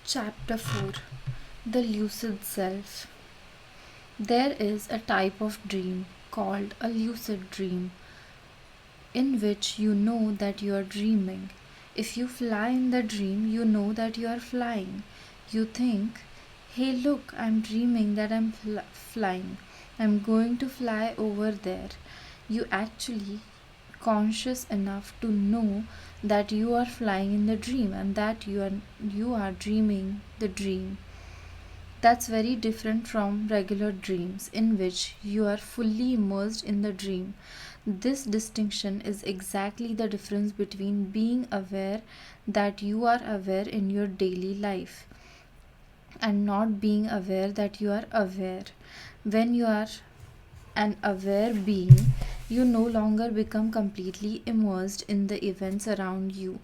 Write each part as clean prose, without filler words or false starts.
Chapter 4. The Lucid Self. There is a type of dream called a lucid dream in which you know that you are dreaming. If you fly in the dream, you know that you are flying. You think, hey, look, I'm dreaming that I'm flying. I'm going to fly over there. You actually conscious enough to know that you are flying in the dream and that you are dreaming the dream. That's very different from regular dreams in which you are fully immersed in the dream. This distinction is exactly the difference between being aware that you are aware in your daily life and not being aware that you are aware. When you are an aware being, you no longer become completely immersed in the events around you.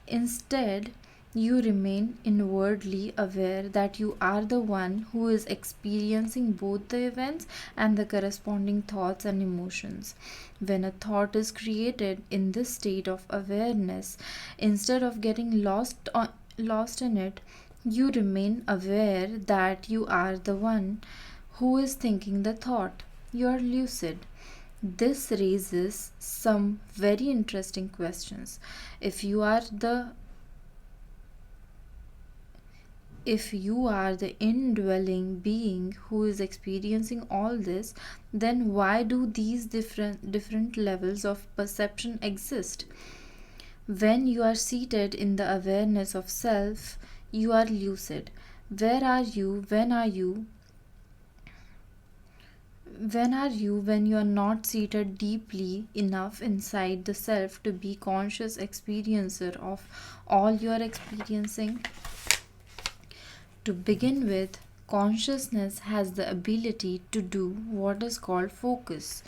Instead, you remain inwardly aware that you are the one who is experiencing both the events and the corresponding thoughts and emotions. When a thought is created in this state of awareness, instead of getting lost in it, you remain aware that you are the one who is thinking the thought. You are lucid. This raises some very interesting questions. If you are the if you are the indwelling being who is experiencing all this, then why do these different levels of perception exist? When you are seated in the awareness of self, you are lucid. Where are you? When you are not seated deeply enough inside the self to be conscious experiencer of all you are experiencing? To begin with, consciousness has the ability to do what is called focus.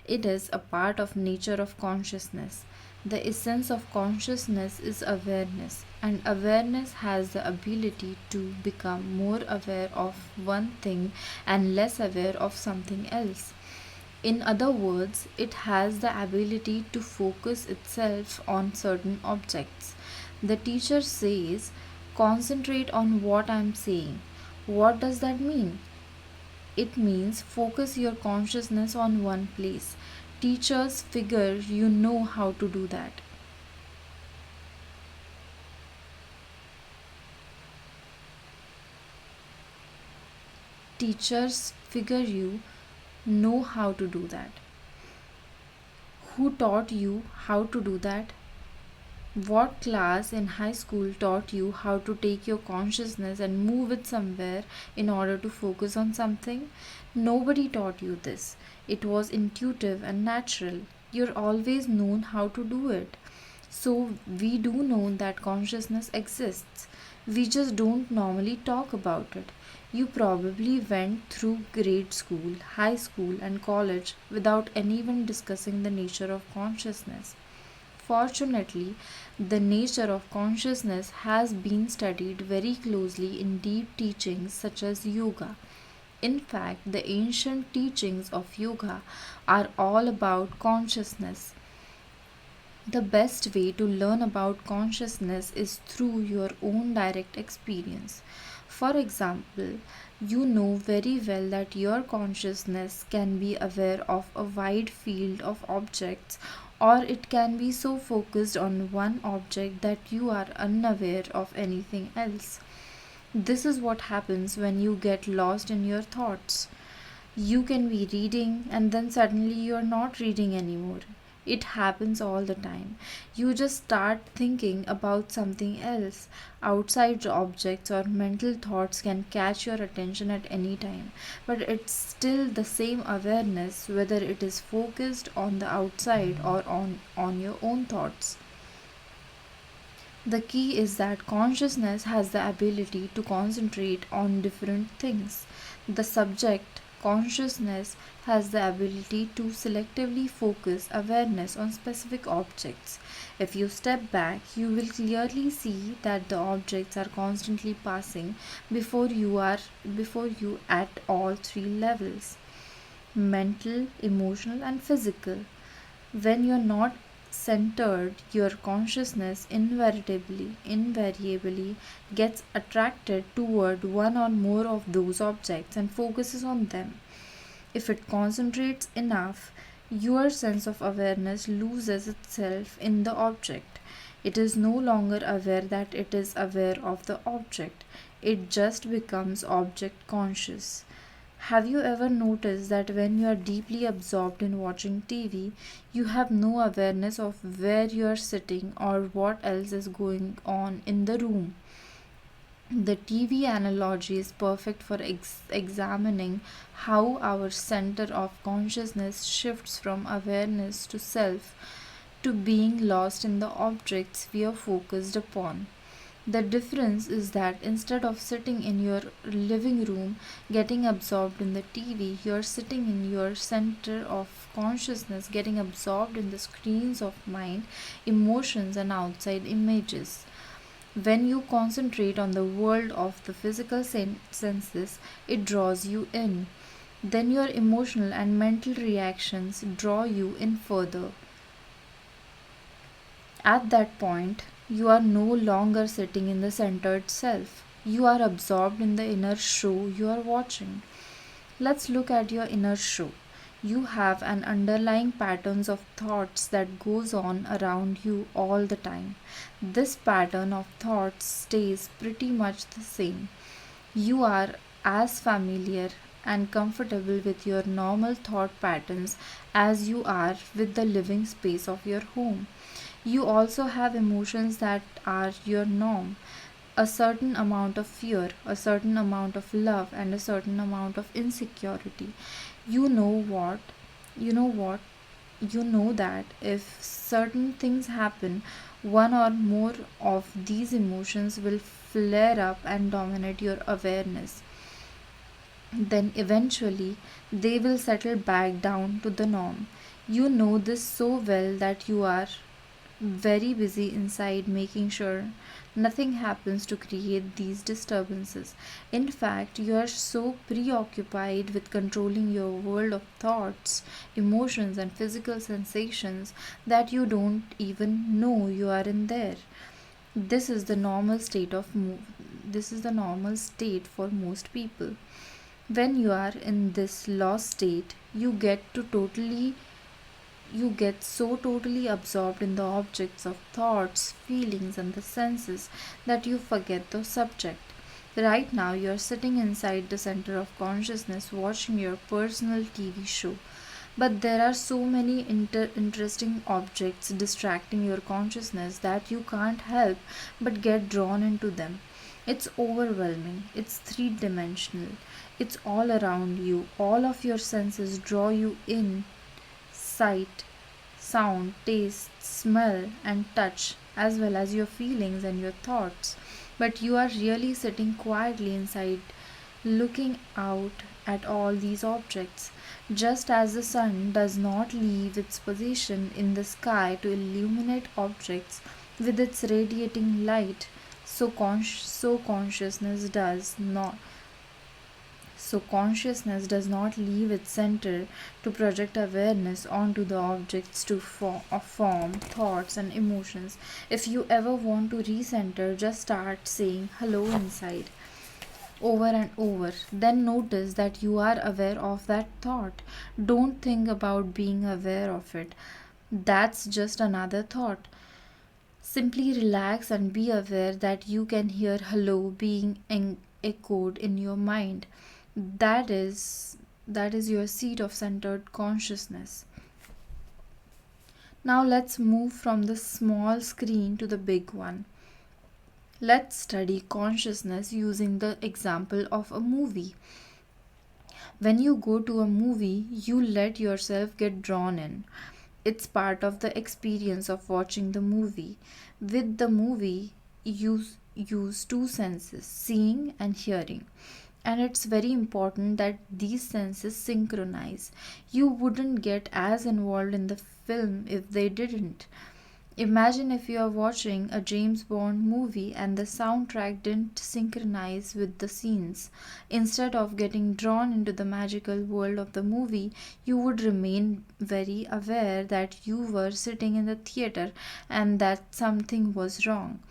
It is a part of nature of consciousness. The essence of consciousness is awareness, and awareness has the ability to become more aware of one thing and less aware of something else. In other words, it has the ability to focus itself on certain objects. The teacher says, concentrate on what I'm saying. What does that mean? It means focus your consciousness on one place. Teachers figure you know how to do that. Teachers figure you know how to do that. Who taught you how to do that? What class in high school taught you how to take your consciousness and move it somewhere in order to focus on something? Nobody taught you this. It was intuitive and natural. You're always known how to do it. So, we do know that consciousness exists. We just don't normally talk about it. You probably went through grade school, high school, and college without anyone discussing the nature of consciousness. Fortunately, the nature of consciousness has been studied very closely in deep teachings such as yoga. In fact, the ancient teachings of yoga are all about consciousness. The best way to learn about consciousness is through your own direct experience. For example, you know very well that your consciousness can be aware of a wide field of objects, or it can be so focused on one object that you are unaware of anything else. This is what happens when you get lost in your thoughts. You can be reading and then suddenly you're not reading anymore. It happens all the time. You just start thinking about something else. Outside objects or mental thoughts can catch your attention at any time, but it's still the same awareness whether it is focused on the outside or on your own thoughts. The key is that consciousness has the ability to concentrate on different things. The subject consciousness has the ability to selectively focus awareness on specific objects. If you step back, you will clearly see that the objects are constantly passing before you at all three levels: mental, emotional, and physical. When you're not centered, your consciousness invariably gets attracted toward one or more of those objects and focuses on them. If it concentrates enough, your sense of awareness loses itself in the object. It is no longer aware that it is aware of the object, it just becomes object conscious. Have you ever noticed that when you are deeply absorbed in watching TV, you have no awareness of where you are sitting or what else is going on in the room? The TV analogy is perfect for examining how our center of consciousness shifts from awareness to self to being lost in the objects we are focused upon. The difference is that instead of sitting in your living room getting absorbed in the TV, you're sitting in your center of consciousness getting absorbed in the screens of mind, emotions, and outside images. When you concentrate on the world of the physical senses, it draws you in. Then your emotional and mental reactions draw you in further. At that point, you are no longer sitting in the centered self. You are absorbed in the inner show you are watching. Let's look at your inner show. You have an underlying patterns of thoughts that goes on around you all the time. This pattern of thoughts stays pretty much the same. You are as familiar and comfortable with your normal thought patterns as you are with the living space of your home. You also have emotions that are your norm, a certain amount of fear, a certain amount of love, and a certain amount of insecurity. You know what? You know what? You know that if certain things happen, one or more of these emotions will flare up and dominate your awareness. Then eventually they will settle back down to the norm. You know this so well that you are very busy inside making sure nothing happens to create these disturbances. In fact, you are so preoccupied with controlling your world of thoughts, emotions, and physical sensations that you don't even know you are in there. This is the normal state this is the normal state for most people. When you are in this lost state, you get so totally absorbed in the objects of thoughts, feelings, and the senses that you forget the subject. Right now, you are sitting inside the center of consciousness watching your personal TV show. But there are so many interesting objects distracting your consciousness that you can't help but get drawn into them. It's overwhelming, it's three dimensional, it's all around you. All of your senses draw you in: sight, sound, taste, smell, and touch, as well as your feelings and your thoughts. But you are really sitting quietly inside, looking out at all these objects. Just as the sun does not leave its position in the sky to illuminate objects with its radiating light, so consciousness does not. So, consciousness does not leave its center to project awareness onto the objects to form thoughts and emotions. If you ever want to recenter, just start saying hello inside over and over. Then notice that you are aware of that thought. Don't think about being aware of it. That's just another thought. Simply relax and be aware that you can hear hello being echoed in your mind. That is your seat of centered consciousness. Now let's move from the small screen to the big one. Let's study consciousness using the example of a movie. When you go to a movie, you let yourself get drawn in. It's part of the experience of watching the movie. With the movie, you use two senses, seeing and hearing. And it's very important that these senses synchronize. You wouldn't get as involved in the film if they didn't. Imagine if you are watching a James Bond movie and the soundtrack didn't synchronize with the scenes. Instead of getting drawn into the magical world of the movie, you would remain very aware that you were sitting in the theater and that something was wrong.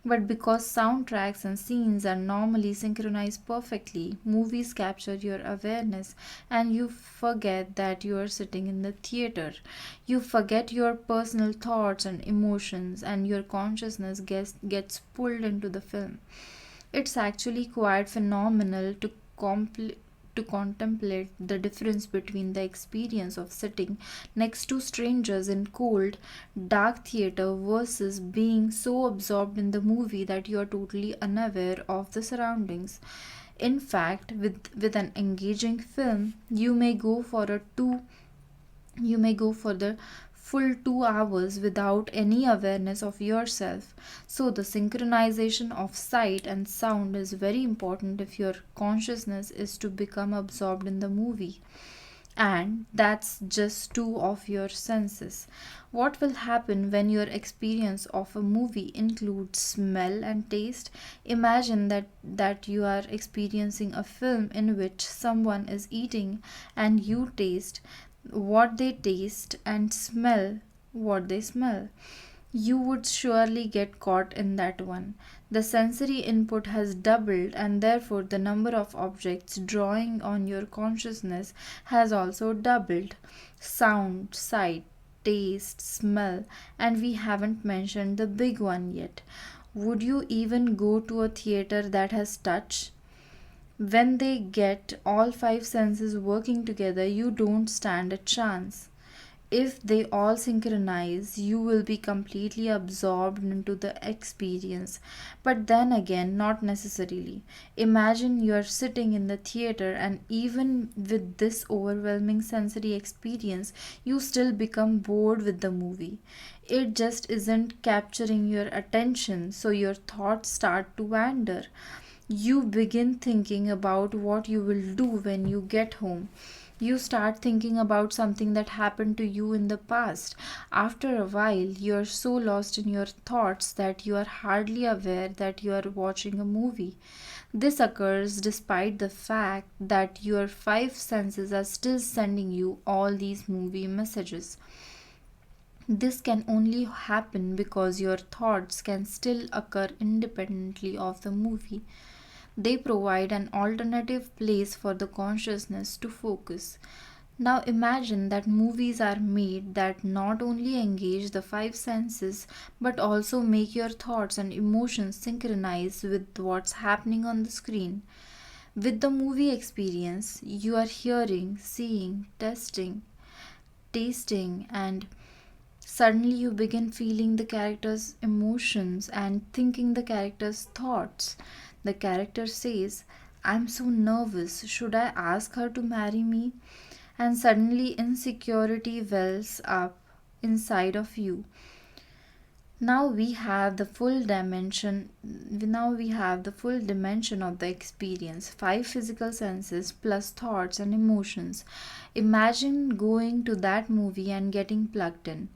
But because soundtracks and scenes are normally synchronized perfectly, movies capture your awareness and you forget that you are sitting in the theater. You forget your personal thoughts and emotions, and your consciousness gets pulled into the film. It's actually quite phenomenal to contemplate the difference between the experience of sitting next to strangers in cold, dark theater versus being so absorbed in the movie that you are totally unaware of the surroundings. In fact, with an engaging film, you may go for the full 2 hours without any awareness of yourself. So, the synchronization of sight and sound is very important if your consciousness is to become absorbed in the movie. And that's just two of your senses. What will happen when your experience of a movie includes smell and taste? Imagine that you are experiencing a film in which someone is eating and you taste what they taste and smell what they smell. You would surely get caught in that one. The sensory input has doubled, and therefore the number of objects drawing on your consciousness has also doubled. Sound, sight, taste, smell, and we haven't mentioned the big one yet. Would you even go to a theater that has touch? When they get all five senses working together, you don't stand a chance. If they all synchronize, you will be completely absorbed into the experience. But then again, not necessarily. Imagine you're sitting in the theater, and even with this overwhelming sensory experience, you still become bored with the movie. It just isn't capturing your attention, so your thoughts start to wander. You begin thinking about what you will do when you get home. You start thinking about something that happened to you in the past. After a while, you're so lost in your thoughts that you are hardly aware that you are watching a movie. This occurs despite the fact that your five senses are still sending you all these movie messages. This can only happen because your thoughts can still occur independently of the movie. They provide an alternative place for the consciousness to focus. Now imagine that movies are made that not only engage the five senses but also make your thoughts and emotions synchronize with what's happening on the screen. With the movie experience, you are hearing, seeing, tasting, and suddenly you begin feeling the character's emotions and thinking the character's thoughts. The character says, I'm so nervous. Should I ask her to marry me? And suddenly insecurity wells up inside of you. Now we have the full dimension of the experience, five physical senses plus thoughts and emotions. Imagine going to that movie and getting plugged in.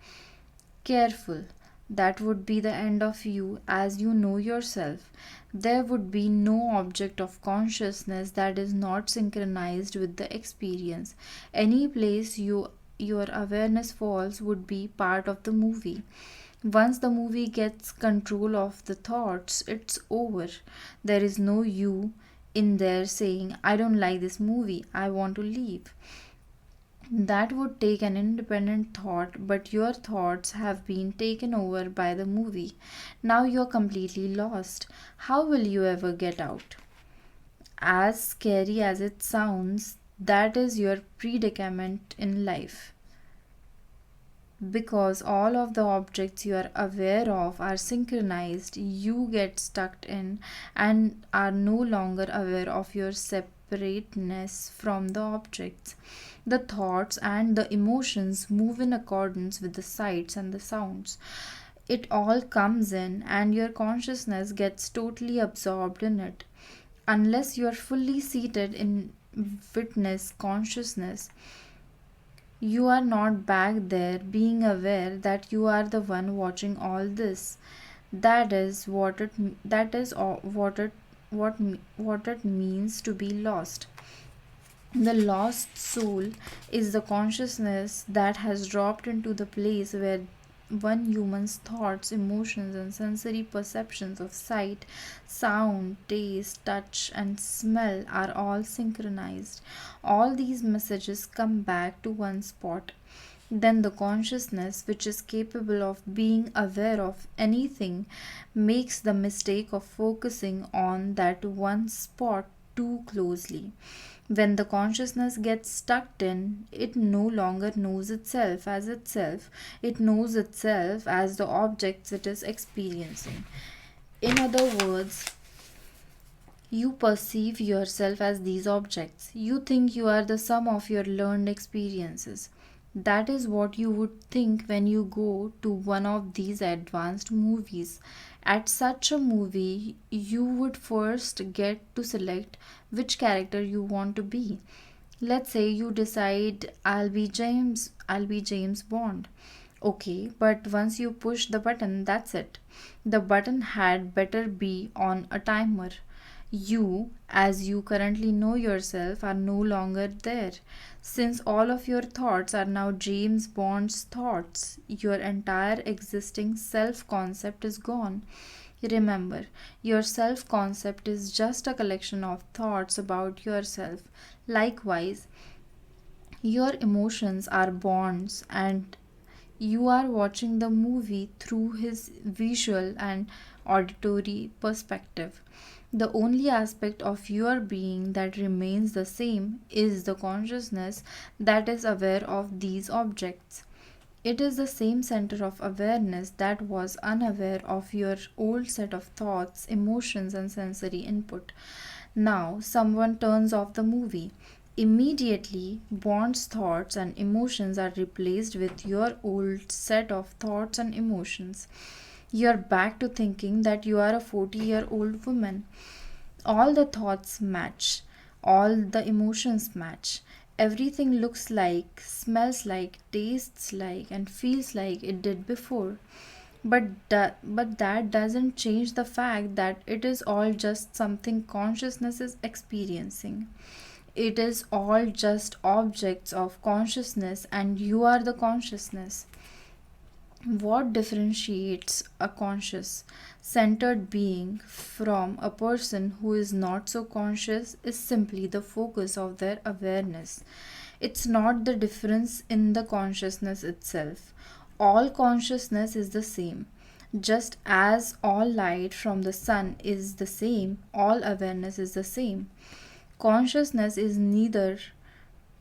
Careful, that would be the end of you as you know yourself. There would be no object of consciousness that is not synchronized with the experience. Any place your awareness falls would be part of the movie. Once the movie gets control of the thoughts, it's over. There is no you in there saying, I don't like this movie, I want to leave. That would take an independent thought, but your thoughts have been taken over by the movie. Now you're completely lost. How will you ever get out? As scary as it sounds, that is your predicament in life. Because all of the objects you are aware of are synchronized, you get stuck in and are no longer aware of your separateness from the objects. The thoughts and the emotions move in accordance with the sights and the sounds. It all comes in, and your consciousness gets totally absorbed in it. Unless you are fully seated in witness consciousness, You are not back there being aware that you are the one watching all this. That is what it means to be lost. The lost soul is the consciousness that has dropped into the place where one human's thoughts, emotions, and sensory perceptions of sight, sound, taste, touch, and smell are all synchronized. All these messages come back to one spot. Then the consciousness, which is capable of being aware of anything, makes the mistake of focusing on that one spot too closely. When the consciousness gets stuck in, it no longer knows itself, it knows itself as the objects it is experiencing. In other words, you perceive yourself as these objects. You think you are the sum of your learned experiences. That is what you would think when you go to one of these advanced movies. At such a movie, you would first get to select which character you want to be. Let's say you decide I'll be James Bond. Okay, but once you push the button, that's it. The button had better be on a timer. You, as you currently know yourself, are no longer there. Since all of your thoughts are now James Bond's thoughts, your entire existing self concept is gone. Remember, your self concept is just a collection of thoughts about yourself. Likewise, your emotions are bonds, and you are watching the movie through his visual and auditory perspective. The only aspect of your being that remains the same is the consciousness that is aware of these objects. It is the same center of awareness that was unaware of your old set of thoughts, emotions, and sensory input. Now, someone turns off the movie. Immediately, Bond's thoughts and emotions are replaced with your old set of thoughts and emotions. You're back to thinking that you are a 40-year-old woman. All the thoughts match, all the emotions match. Everything looks like, smells like, tastes like, and feels like it did before. But that doesn't change the fact that it is all just something consciousness is experiencing. It is all just objects of consciousness, and you are the consciousness. What differentiates a conscious, centered being from a person who is not so conscious is simply the focus of their awareness. It's not the difference in the consciousness itself. All consciousness is the same. Just as all light from the sun is the same, all awareness is the same. Consciousness is neither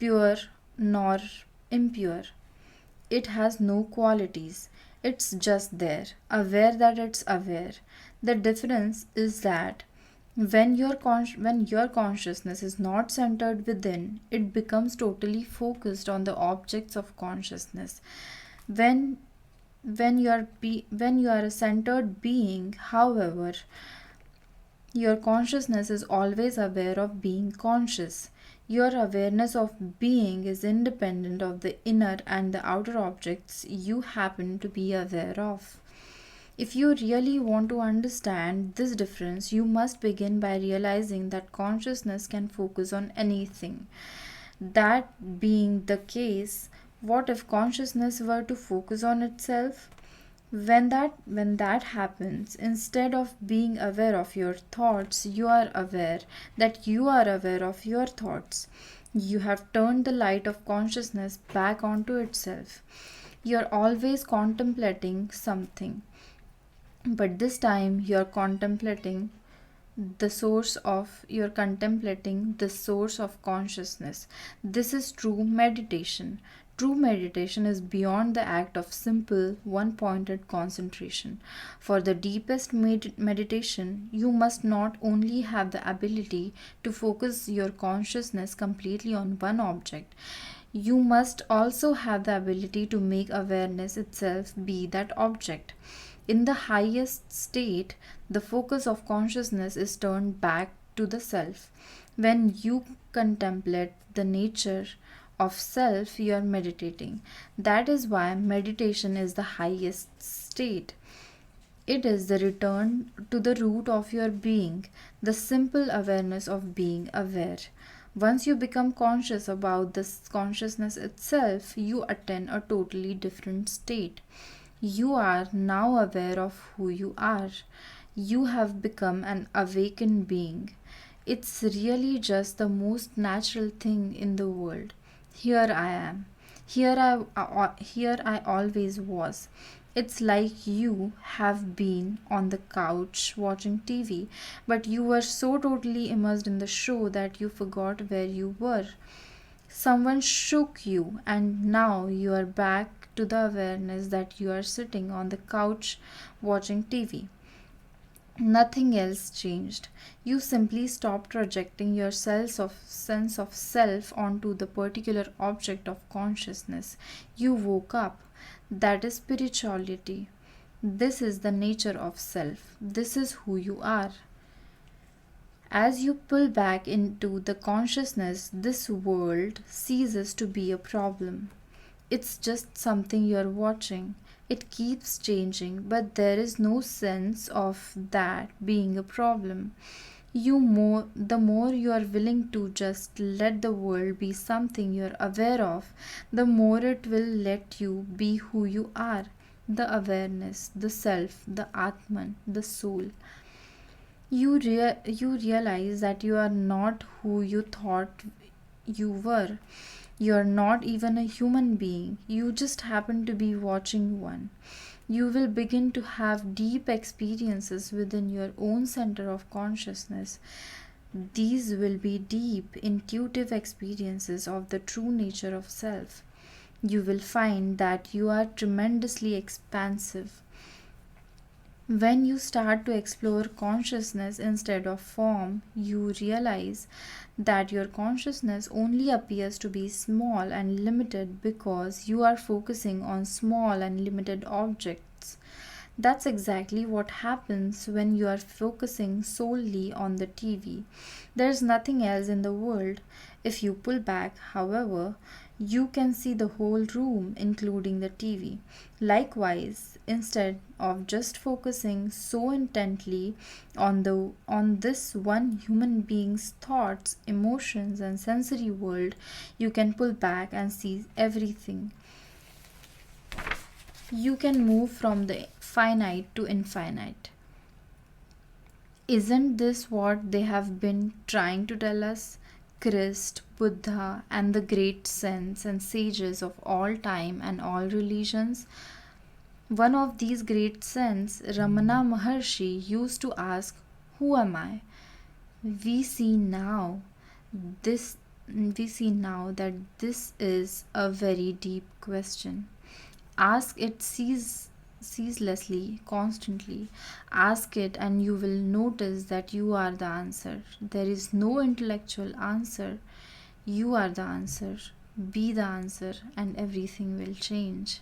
pure nor impure. It has no qualities. It's just there, aware that it's aware. The difference is that when your consciousness is not centered within, it becomes totally focused on the objects of consciousness. When when you are a centered being, however, your consciousness is always aware of being conscious. Your awareness of being is independent of the inner and the outer objects you happen to be aware of. If you really want to understand this difference, you must begin by realizing that consciousness can focus on anything. That being the case, what if consciousness were to focus on itself? When that happens, instead of being aware of your thoughts, you are aware that you are aware of your thoughts. You have turned the light of consciousness back onto itself. You're always contemplating something, but this time you're contemplating the source of consciousness. This is true meditation. True meditation is beyond the act of simple one pointed concentration. For the deepest meditation, you must not only have the ability to focus your consciousness completely on one object, you must also have the ability to make awareness itself be that object. In the highest state, the focus of consciousness is turned back to the self. When you contemplate the nature of self, you are meditating. That is why meditation is the highest state. It is the return to the root of your being, the simple awareness of being aware. Once you become conscious about this consciousness itself, you attain a totally different state. You are now aware of who you are. You have become an awakened being. It's really just the most natural thing in the world. Here I am. Here I always was. It's like you have been on the couch watching TV, but you were so totally immersed in the show that you forgot where you were. Someone shook you, and now you are back to the awareness that you are sitting on the couch watching TV. Nothing else changed. You simply stopped projecting your sense of self onto the particular object of consciousness. You woke up. That is spirituality. This is the nature of self. This is who you are. As you pull back into the consciousness, this world ceases to be a problem. It's just something you're watching. It keeps changing, but there is no sense of that being a problem. The more you are willing to just let the world be something you're aware of, the more it will let you be who you are, the awareness, the self, the Atman, the soul. You realize that you are not who you thought you were. You are not even a human being. You just happen to be watching one. You will begin to have deep experiences within your own center of consciousness. These will be deep, intuitive experiences of the true nature of self. You will find that you are tremendously expansive. When you start to explore consciousness instead of form, you realize that your consciousness only appears to be small and limited because you are focusing on small and limited objects. That's exactly what happens when you are focusing solely on the TV. There's nothing else in the world. If you pull back, however, you can see the whole room, including the TV. Likewise, instead of just focusing so intently on this one human being's thoughts, emotions, and sensory world, you can pull back and see everything. You can move from the finite to infinite. Isn't this what they have been trying to tell us? Christ, Buddha, and the great saints and sages of all time and all religions. One of these great saints, Ramana Maharshi, used to ask, "Who am I?" We see now this we see now that this is a very deep question. Ask it ceaselessly, constantly. Ask it, and you will notice that you are the answer. There is no intellectual answer. You are the answer. Be the answer, and everything will change.